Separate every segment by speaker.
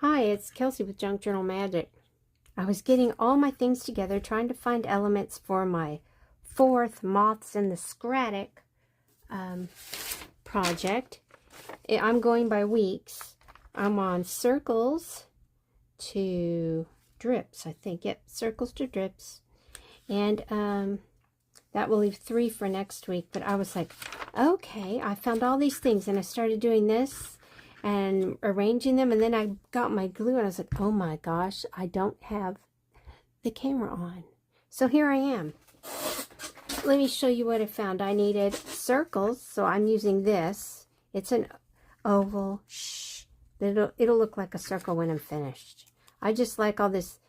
Speaker 1: Hi, it's Kelsey with Junk Journal Magic. I was getting all my things together, trying to find elements for my fourth Mothsinthescrattic project. I'm going by weeks. I'm on circles to drips, I think. Yep, circles to drips. And that will leave 3 for next week. But I was like, okay, I found all these things, and I started doing this and arranging them, and then I got my glue, and I was like, oh my gosh, I don't have the camera on. So here I am. Let me show you what I found. I needed circles, so I'm using this. It's an oval. Shh. It'll look like a circle when I'm finished. I just like all this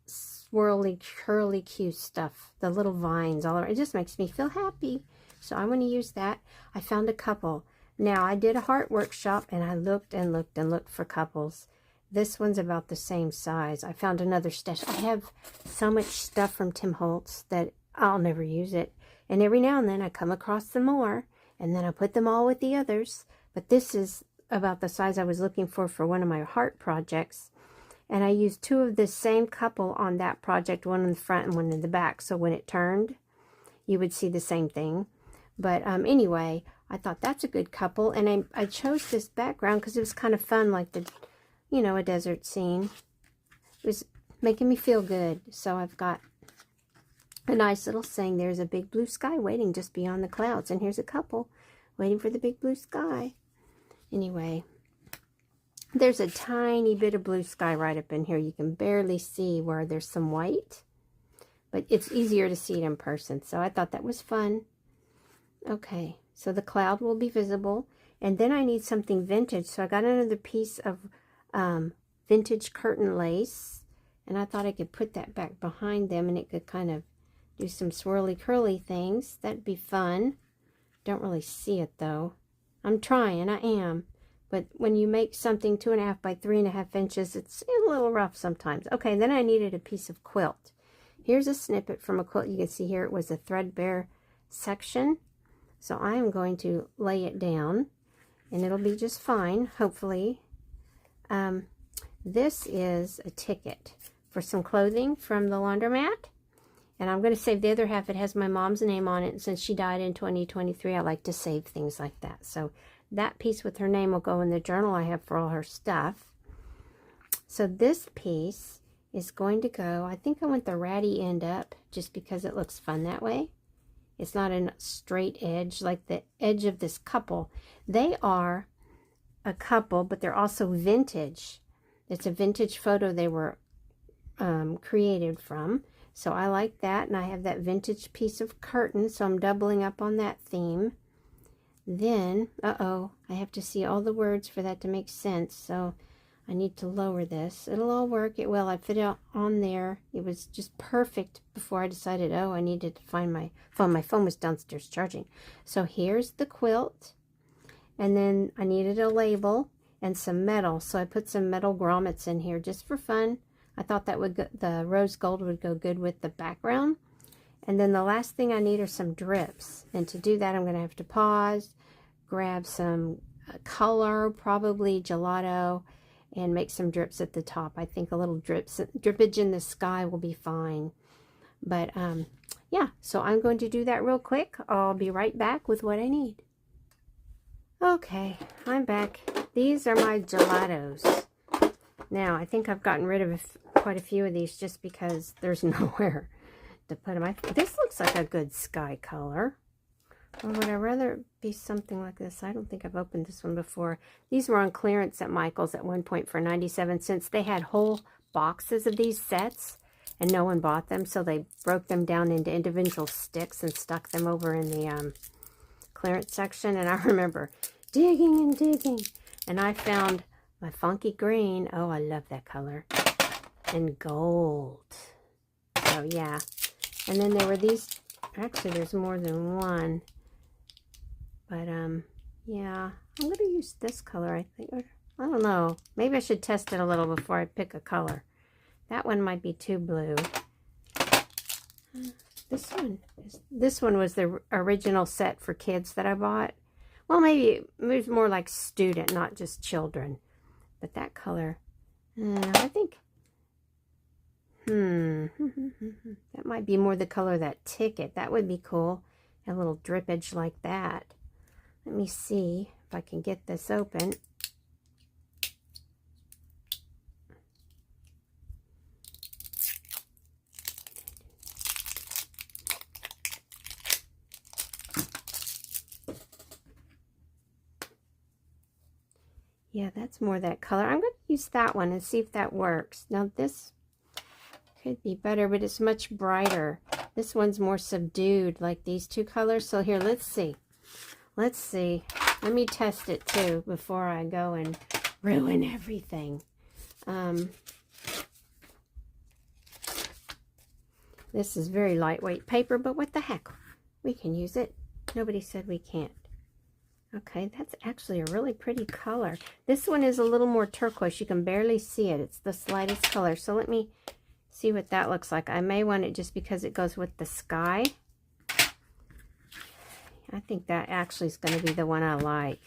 Speaker 1: swirly, curly, cute stuff. The little vines all around. It just makes me feel happy. So I'm going to use that. I found a couple. Now, I did a heart workshop, and I looked and looked and looked for couples. This one's about the same size. I found another stash. I have so much stuff from Tim Holtz that I'll never use it. And every now and then I come across some more, and then I put them all with the others. But this is about the size I was looking for one of my heart projects. And I used 2 of the same couple on that project, one in the front and one in the back. So when it turned, you would see the same thing. But anyway, I thought that's a good couple, and I chose this background because it was kind of fun, like a desert scene. It was making me feel good. So I've got a nice little saying, there's a big blue sky waiting just beyond the clouds, and here's a couple waiting for the big blue sky. Anyway, there's a tiny bit of blue sky right up in here. You can barely see where there's some white, but it's easier to see it in person. So I thought that was fun. Okay, so the cloud will be visible, and then I need something vintage, so I got another piece of vintage curtain lace, and I thought I could put that back behind them, and it could kind of do some swirly curly things. That'd be fun. Don't really see it though. I'm trying, I am, but when you make something 2.5 by 3.5 inches, it's a little rough sometimes. Okay, then I needed a piece of quilt. Here's a snippet from a quilt. You can see here it was a threadbare section. So I am going to lay it down, and it'll be just fine, hopefully. This is a ticket for some clothing from the laundromat, and I'm going to save the other half. It has my mom's name on it, and since she died in 2023, I like to save things like that. So that piece with her name will go in the journal I have for all her stuff. So this piece is going to go, I think I want the ratty end up just because it looks fun that way. It's not a straight edge like the edge of this couple. They are a couple, but they're also vintage. It's a vintage photo they were created from. So I like that, and I have that vintage piece of curtain, so I'm doubling up on that theme. Then, I have to see all the words for that to make sense, so I need to lower this. It'll all work. It will. I fit it on there. It was just perfect before I decided, I needed to find my phone. My phone was downstairs charging. So here's the quilt. And then I needed a label and some metal. So I put some metal grommets in here just for fun. I thought that would the rose gold would go good with the background. And then the last thing I need are some drips. And to do that, I'm going to have to pause, grab some color, probably gelato, and make some drips at the top. I think a little drippage in the sky will be fine. But yeah, so I'm going to do that real quick. I'll be right back with what I need. Okay, I'm back. These are my gelatos. Now, I think I've gotten rid of quite a few of these just because there's nowhere to put them. This looks like a good sky color. Or would I rather be something like this? I don't think I've opened this one before. These were on clearance at Michael's at one point for 97 cents. They had whole boxes of these sets, and no one bought them, so they broke them down into individual sticks and stuck them over in the clearance section. And I remember digging and digging, and I found my funky green. Oh, I love that color. And gold. So, yeah. And then there were these. Actually, there's more than one. But, yeah, I'm going to use this color, I think. I don't know. Maybe I should test it a little before I pick a color. That one might be too blue. This one was the original set for kids that I bought. Well, maybe it was more like student, not just children. But that color, I think, that might be more the color of that ticket. That would be cool. A little drippage like that. Let me see if I can get this open. Yeah, that's more that color. I'm going to use that one and see if that works. Now this could be better, but it's much brighter. This one's more subdued, like these two colors. So here, let's see. Let's see. Let me test it too before I go and ruin everything. This is very lightweight paper, but what the heck? We can use it. Nobody said we can't. Okay, that's actually a really pretty color. This one is a little more turquoise. You can barely see it. It's the slightest color. So let me see what that looks like. I may want it just because it goes with the sky. I think that actually is going to be the one I like.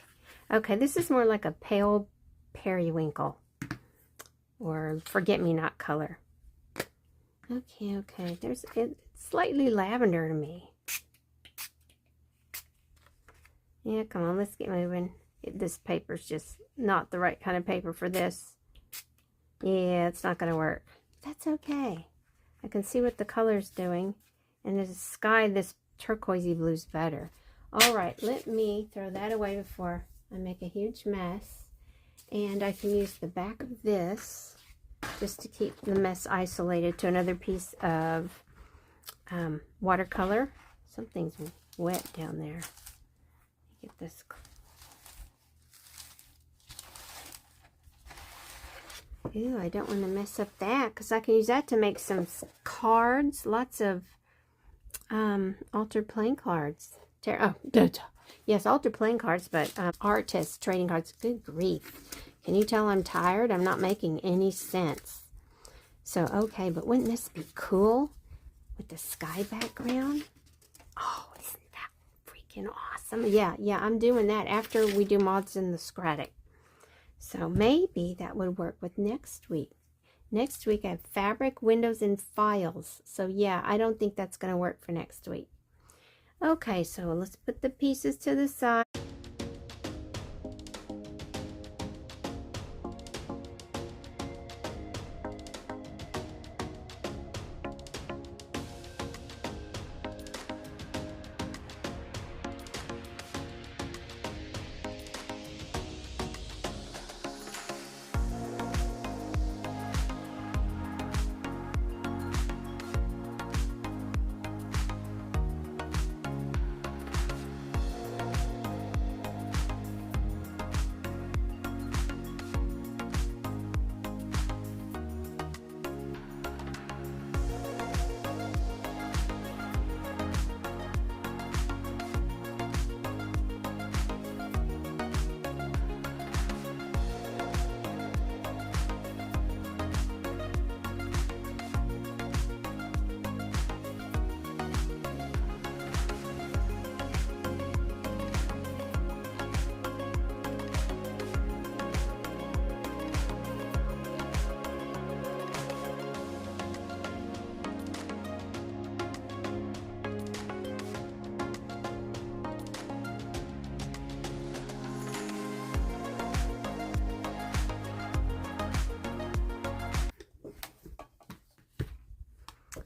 Speaker 1: Okay, this is more like a pale periwinkle or forget-me-not color. Okay, it's slightly lavender to me. Yeah, come on, let's get moving. This paper's just not the right kind of paper for this. Yeah, it's not going to work. That's okay. I can see what the color's doing. And the sky, this turquoisey blue's better. All right, let me throw that away before I make a huge mess. And I can use the back of this just to keep the mess isolated to another piece of watercolor. Something's wet down there. Get this. Ew, I don't want to mess up that because I can use that to make some cards. Lots of altered playing cards. Yes, altered playing cards, but artist trading cards. Good grief. Can you tell I'm tired? I'm not making any sense. So, okay, but wouldn't this be cool with the sky background? Oh, isn't that freaking awesome? Yeah, I'm doing that after we do Mothsinthescrattic. So maybe that would work with next week. Next week I have fabric, windows, and files. So yeah, I don't think that's going to work for next week. Okay, so let's put the pieces to the side.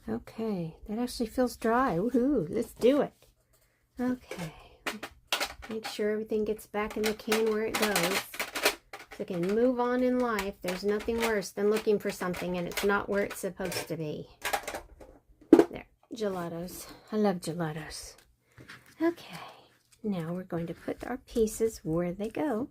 Speaker 1: Okay, that actually feels dry. Woohoo, let's do it. Okay, make sure everything gets back in the can where it goes. So I can move on in life. There's nothing worse than looking for something and it's not where it's supposed to be. There, gelatos. I love gelatos. Okay, now we're going to put our pieces where they go.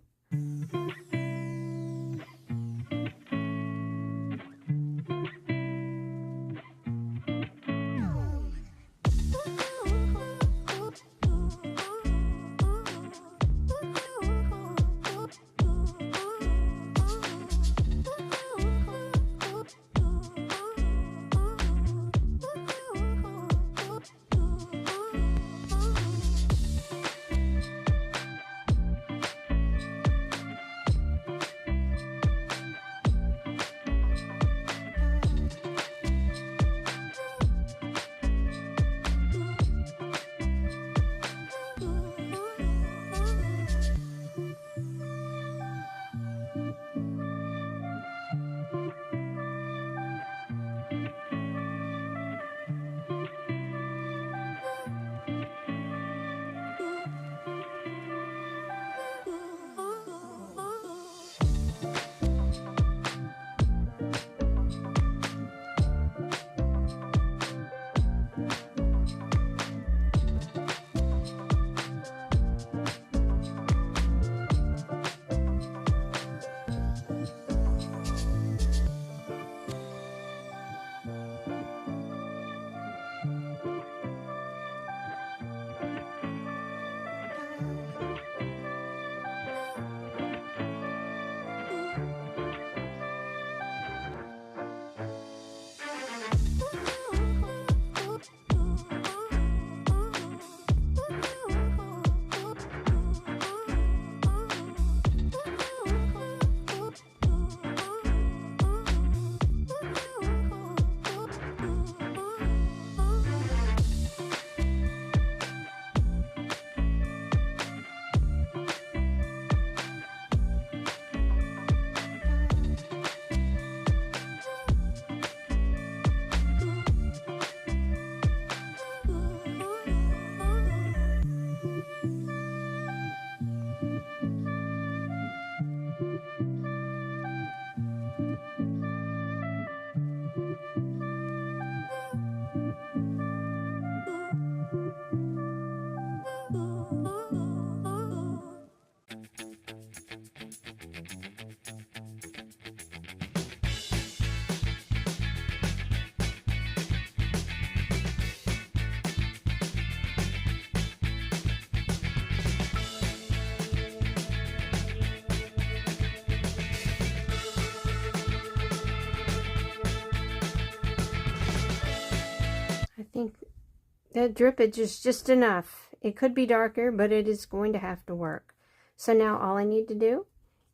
Speaker 1: That drippage is just enough. It could be darker, but it is going to have to work. So now all I need to do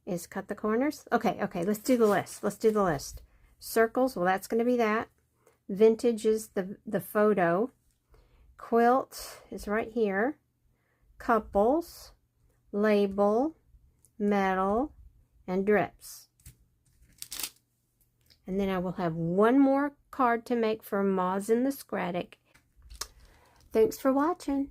Speaker 1: is cut the corners. Okay, let's do the list. Let's do the list. Circles, well, that's going to be that. Vintage is the photo. Quilt is right here. Couples, label, metal, and drips. And then I will have one more card to make for Mothsinthescrattic. Thanks for watching.